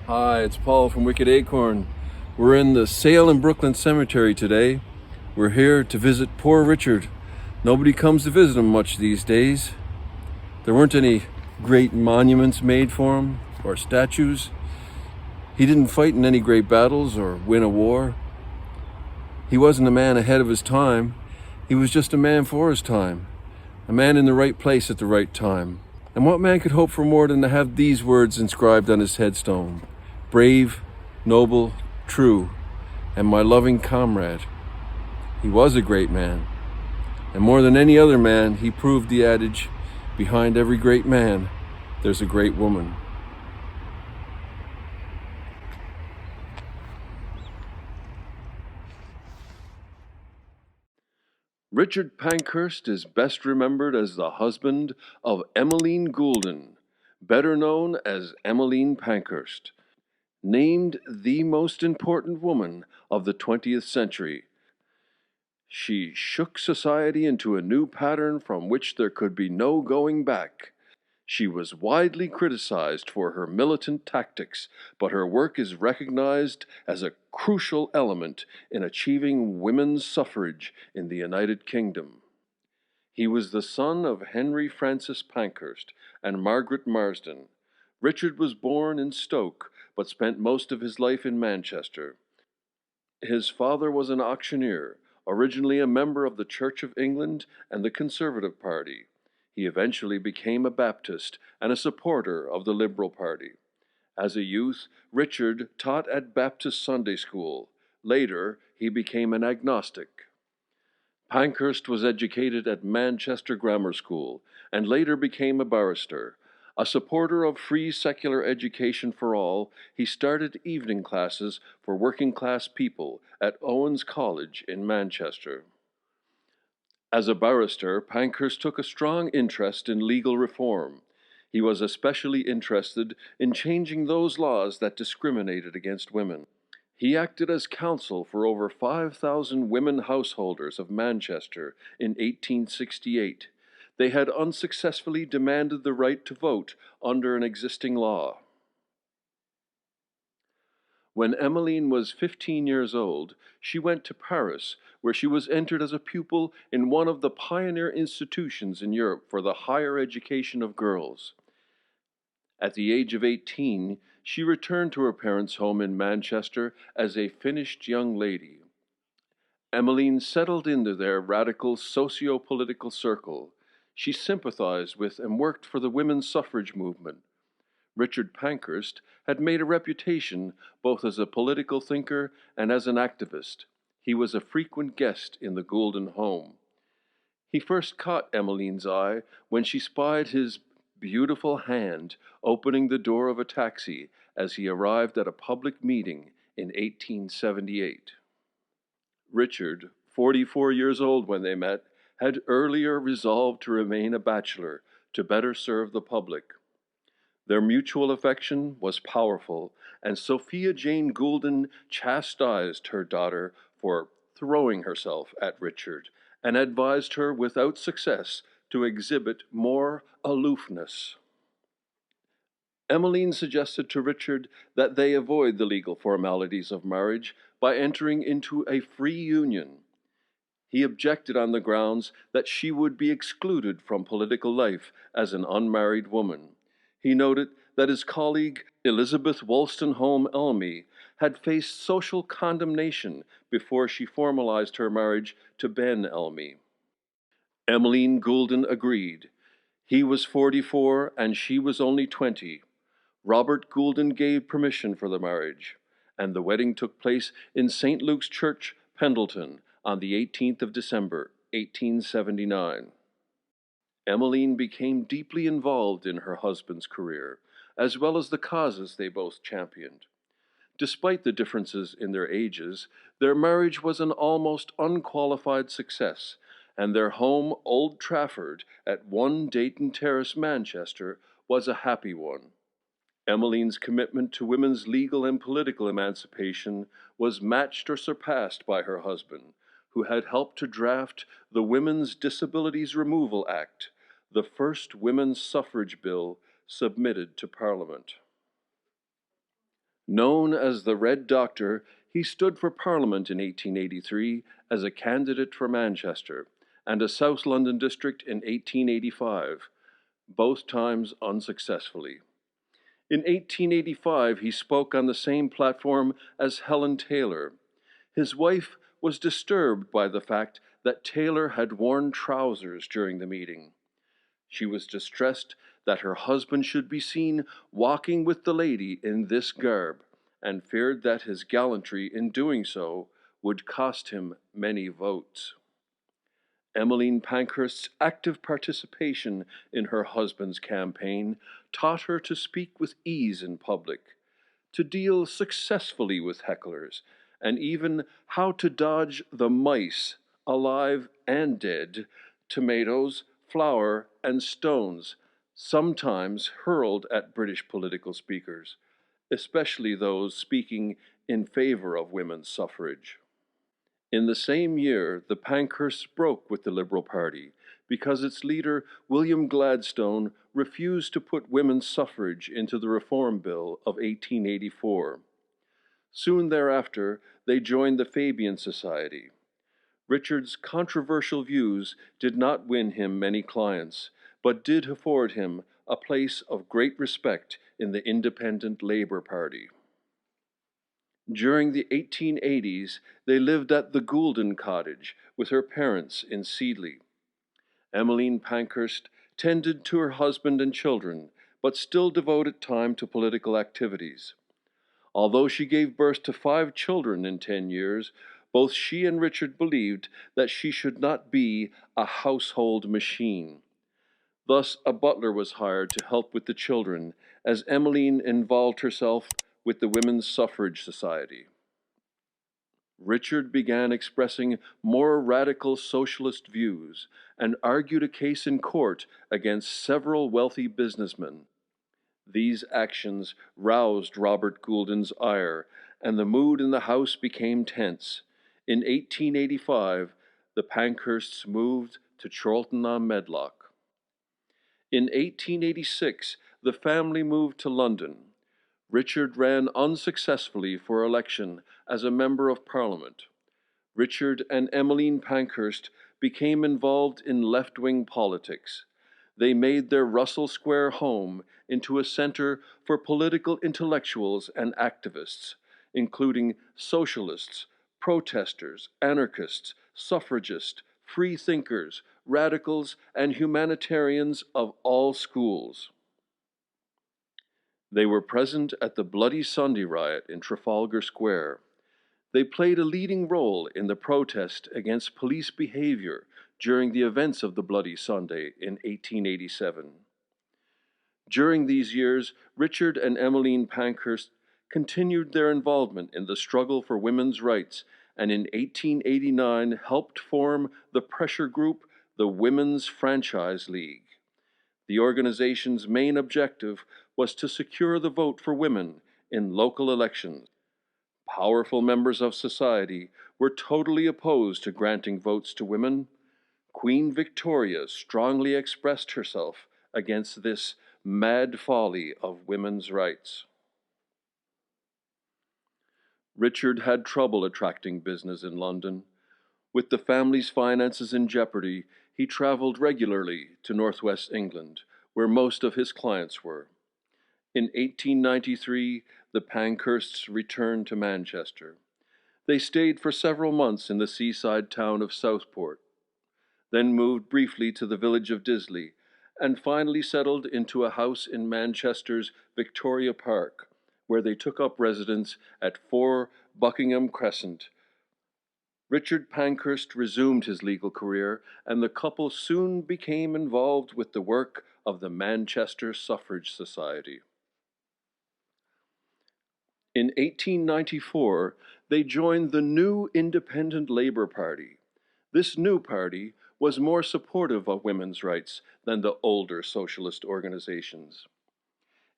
Hi, it's Paul from Wicked Acorn. We're in the Sale and Brooklands cemetery today. We're here to visit poor Richard. Nobody comes to visit him much these days. There weren't any great monuments made for him or statues. He didn't fight in any great battles or win a war. He wasn't a man ahead of his time. He was just a man for his time. A man in the right place at the right time. And what man could hope for more than to have these words inscribed on his headstone? Brave, noble, true, and my loving comrade. He was a great man. And more than any other man, he proved the adage, behind every great man, there's a great woman. Richard Pankhurst is best remembered as the husband of Emmeline Goulden, better known as Emmeline Pankhurst, named the most important woman of the 20th century. She shook society into a new pattern from which there could be no going back. She was widely criticized for her militant tactics, but her work is recognized as a crucial element in achieving women's suffrage in the United Kingdom. He was the son of Henry Francis Pankhurst and Margaret Marsden. Richard was born in Stoke, but spent most of his life in Manchester. His father was an auctioneer, originally a member of the Church of England and the Conservative Party. He eventually became a Baptist and a supporter of the Liberal Party. As a youth, Richard taught at Baptist Sunday School. Later, he became an agnostic. Pankhurst was educated at Manchester Grammar School and later became a barrister. A supporter of free secular education for all, he started evening classes for working-class people at Owens College in Manchester. As a barrister, Pankhurst took a strong interest in legal reform. He was especially interested in changing those laws that discriminated against women. He acted as counsel for over 5,000 women householders of Manchester in 1868. They had unsuccessfully demanded the right to vote under an existing law. When Emmeline was 15 years old, she went to Paris, where she was entered as a pupil in one of the pioneer institutions in Europe for the higher education of girls. At the age of 18, she returned to her parents' home in Manchester as a finished young lady. Emmeline settled into their radical socio-political circle. She sympathized with and worked for the women's suffrage movement. Richard Pankhurst had made a reputation both as a political thinker and as an activist. He was a frequent guest in the Goulden home. He first caught Emmeline's eye when she spied his beautiful hand opening the door of a taxi as he arrived at a public meeting in 1878. Richard, 44 years old when they met, had earlier resolved to remain a bachelor to better serve the public. Their mutual affection was powerful, and Sophia Jane Goulden chastised her daughter for throwing herself at Richard and advised her without success to exhibit more aloofness. Emmeline suggested to Richard that they avoid the legal formalities of marriage by entering into a free union. He objected on the grounds that she would be excluded from political life as an unmarried woman. He noted that his colleague Elizabeth Wolstenholme Elmy had faced social condemnation before she formalized her marriage to Ben Elmy. Emmeline Goulden agreed. He was 44 and she was only 20. Robert Goulden gave permission for the marriage, and the wedding took place in St. Luke's Church, Pendleton, on the 18th of December, 1879. Emmeline became deeply involved in her husband's career, as well as the causes they both championed. Despite the differences in their ages, their marriage was an almost unqualified success, and their home, Old Trafford, at 1 Dayton Terrace, Manchester, was a happy one. Emmeline's commitment to women's legal and political emancipation was matched or surpassed by her husband, who had helped to draft the Women's Disabilities Removal Act, the first women's suffrage bill submitted to Parliament. Known as the Red Doctor, he stood for Parliament in 1883 as a candidate for Manchester and a South London district in 1885, both times unsuccessfully. In 1885, he spoke on the same platform as Helen Taylor. His wife was disturbed by the fact that Taylor had worn trousers during the meeting. She was distressed that her husband should be seen walking with the lady in this garb, and feared that his gallantry in doing so would cost him many votes. Emmeline Pankhurst's active participation in her husband's campaign taught her to speak with ease in public, to deal successfully with hecklers, and even how to dodge the mice, alive and dead, tomatoes, flour, and stones, sometimes hurled at British political speakers, especially those speaking in favor of women's suffrage. In the same year, the Pankhursts broke with the Liberal Party because its leader, William Gladstone, refused to put women's suffrage into the Reform Bill of 1884. Soon thereafter, they joined the Fabian Society. Richard's controversial views did not win him many clients, but did afford him a place of great respect in the Independent Labour Party. During the 1880s, they lived at the Goulden cottage with her parents in Seedley. Emmeline Pankhurst tended to her husband and children, but still devoted time to political activities. Although she gave birth to 5 children in 10 years, both she and Richard believed that she should not be a household machine. Thus, a butler was hired to help with the children, as Emmeline involved herself with the Women's Suffrage Society. Richard began expressing more radical socialist views and argued a case in court against several wealthy businessmen. These actions roused Robert Goulden's ire, and the mood in the house became tense. In 1885, the Pankhursts moved to Chorlton on Medlock. In 1886, the family moved to London. Richard ran unsuccessfully for election as a Member of Parliament. Richard and Emmeline Pankhurst became involved in left-wing politics. They made their Russell Square home into a center for political intellectuals and activists, including socialists, protesters, anarchists, suffragists, free thinkers, radicals, and humanitarians of all schools. They were present at the Bloody Sunday riot in Trafalgar Square. They played a leading role in the protest against police behavior during the events of the Bloody Sunday in 1887. During these years, Richard and Emmeline Pankhurst continued their involvement in the struggle for women's rights, and in 1889 helped form the pressure group, the Women's Franchise League. The organization's main objective was to secure the vote for women in local elections. Powerful members of society were totally opposed to granting votes to women. Queen Victoria strongly expressed herself against this mad folly of women's rights. Richard had trouble attracting business in London. With the family's finances in jeopardy, he traveled regularly to northwest England, where most of his clients were. In 1893, the Pankhursts returned to Manchester. They stayed for several months in the seaside town of Southport, then moved briefly to the village of Disley, and finally settled into a house in Manchester's Victoria Park, where they took up residence at 4 Buckingham Crescent. Richard Pankhurst resumed his legal career, and the couple soon became involved with the work of the Manchester Suffrage Society. In 1894, they joined the new Independent Labour Party. This new party was more supportive of women's rights than the older socialist organizations.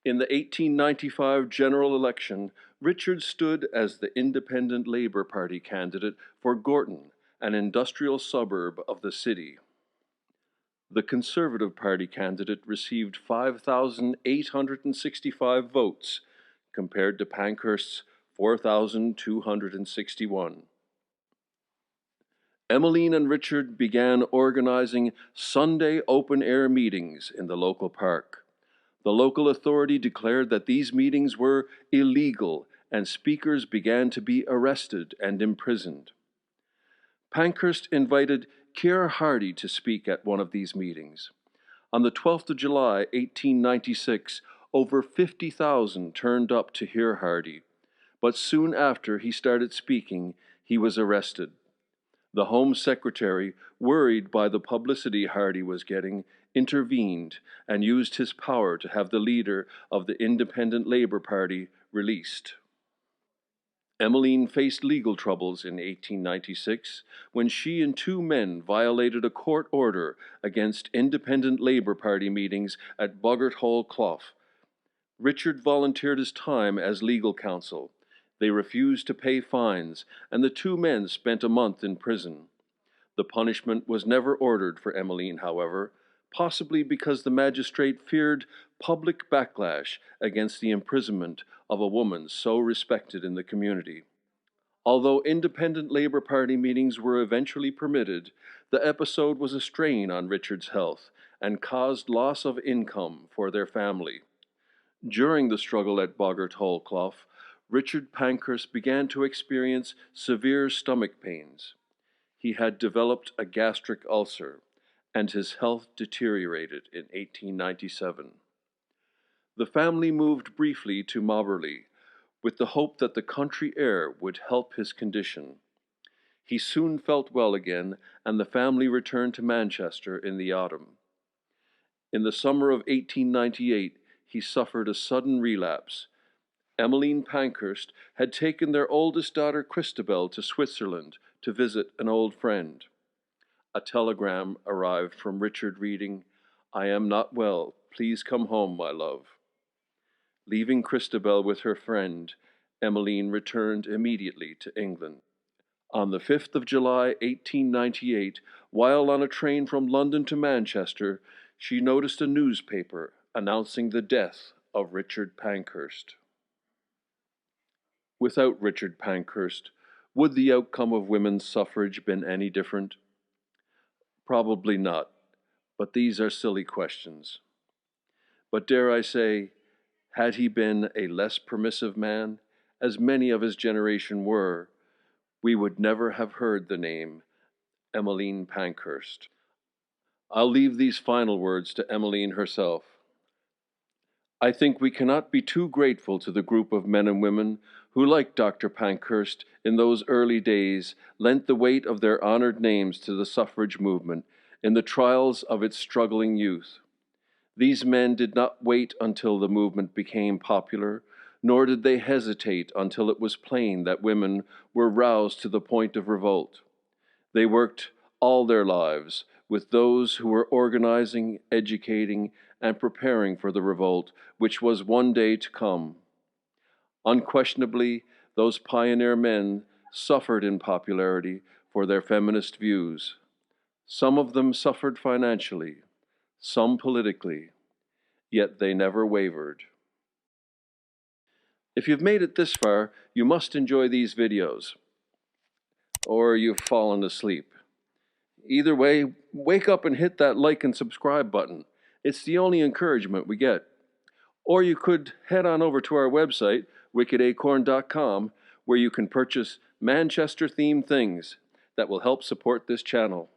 In the 1895 general election, Richard stood as the Independent Labour Party candidate for Gorton, an industrial suburb of the city. The Conservative Party candidate received 5,865 votes, compared to Pankhurst's 4,261. Emmeline and Richard began organizing Sunday open-air meetings in the local park. The local authority declared that these meetings were illegal, and speakers began to be arrested and imprisoned. Pankhurst invited Keir Hardie to speak at one of these meetings. On the 12th of July, 1896, over 50,000 turned up to hear Hardie, but soon after he started speaking, he was arrested. The Home Secretary, worried by the publicity Hardie was getting, intervened and used his power to have the leader of the Independent Labour Party released. Emmeline faced legal troubles in 1896 when she and two men violated a court order against Independent Labour Party meetings at Boggart Hall Clough. Richard volunteered his time as legal counsel. They refused to pay fines, and the two men spent a month in prison. The punishment was never ordered for Emmeline, however, possibly because the magistrate feared public backlash against the imprisonment of a woman so respected in the community. Although Independent Labour Party meetings were eventually permitted, the episode was a strain on Richard's health and caused loss of income for their family. During the struggle at Boggart Hall Clough, Richard Pankhurst began to experience severe stomach pains. He had developed a gastric ulcer, and his health deteriorated in 1897. The family moved briefly to Mobberley, with the hope that the country air would help his condition. He soon felt well again, and the family returned to Manchester in the autumn. In the summer of 1898, he suffered a sudden relapse. Emmeline Pankhurst had taken their oldest daughter Christabel to Switzerland to visit an old friend. A telegram arrived from Richard reading, "I am not well. Please come home, my love." Leaving Christabel with her friend, Emmeline returned immediately to England. On the 5th of July, 1898, while on a train from London to Manchester, she noticed a newspaper announcing the death of Richard Pankhurst. Without Richard Pankhurst, would the outcome of women's suffrage been any different? Probably not, but these are silly questions. But dare I say, had he been a less permissive man, as many of his generation were, we would never have heard the name Emmeline Pankhurst. I'll leave these final words to Emmeline herself. I think we cannot be too grateful to the group of men and women who, like Dr. Pankhurst, in those early days, lent the weight of their honored names to the suffrage movement in the trials of its struggling youth. These men did not wait until the movement became popular, nor did they hesitate until it was plain that women were roused to the point of revolt. They worked all their lives with those who were organizing, educating, and preparing for the revolt, which was one day to come. Unquestionably, those pioneer men suffered in popularity for their feminist views. Some of them suffered financially, some politically, yet they never wavered. If you've made it this far, you must enjoy these videos, or you've fallen asleep. Either way, wake up and hit that like and subscribe button. It's the only encouragement we get. Or you could head on over to our website, wickedacorn.com, where you can purchase Manchester-themed things that will help support this channel.